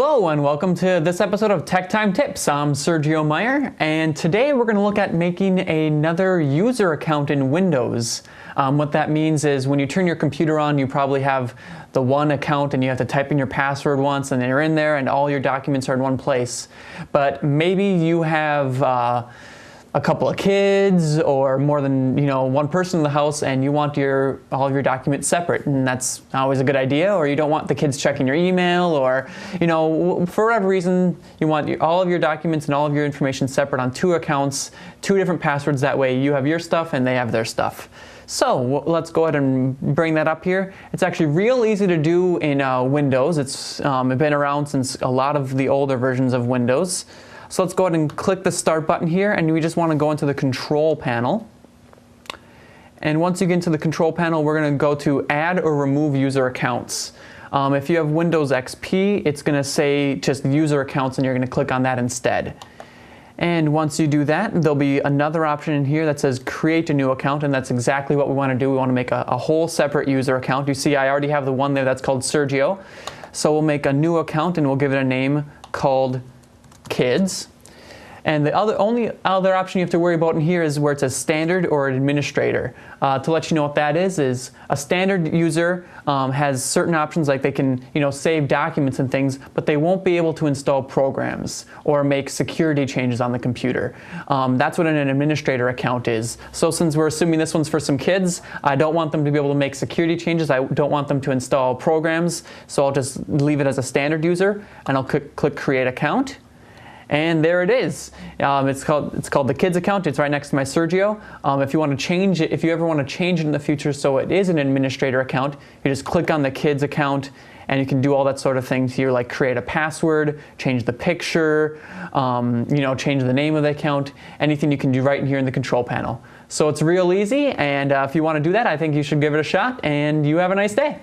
Hello and welcome to this episode of Tech Time Tips. I'm Sergio Meyer, and today we're going to look at making another user account in Windows. What that means is when you turn your computer on, you probably have the one account and you have to type in your password once and you're in there and all your documents are in one place. But maybe you have a couple of kids or more than one person in the house and you want all of your documents separate, and that's always a good idea. Or you don't want the kids checking your email, or for whatever reason you want all of your documents and all of your information separate on two accounts, two different passwords. That way you have your stuff and they have their stuff. So let's go ahead and bring that up here. It's actually real easy to do in Windows. It's been around since a lot of the older versions of Windows. So let's go ahead and click the Start button here, and we just want to go into the Control panel. And once you get into the Control panel, we're going to go to Add or Remove User Accounts. If you have Windows XP, it's going to say just User Accounts, and you're going to click on that instead. And once you do that, there'll be another option in here that says Create a New Account, and that's exactly what we want to do. We want to make a whole separate user account. You see I already have the one there that's called Sergio. So we'll make a new account, and we'll give it a name called Kids. And the only other option you have to worry about in here is where it says standard or administrator. To let you know what that is a standard user has certain options, like they can save documents and things, but they won't be able to install programs or make security changes on the computer. That's what an administrator account is. So since we're assuming this one's for some kids, I don't want them to be able to make security changes. I don't want them to install programs, so I'll just leave it as a standard user, and I'll click Create Account. And there it is. It's called the Kids account. It's right next to my Sergio. If you want to change it, if you ever want to change it in the future so it is an administrator account, you just click on the Kids account, and you can do all that sort of things here, like create a password, change the picture, change the name of the account, anything you can do right in here in the Control panel. So it's real easy, and if you want to do that, I think you should give it a shot, and you have a nice day.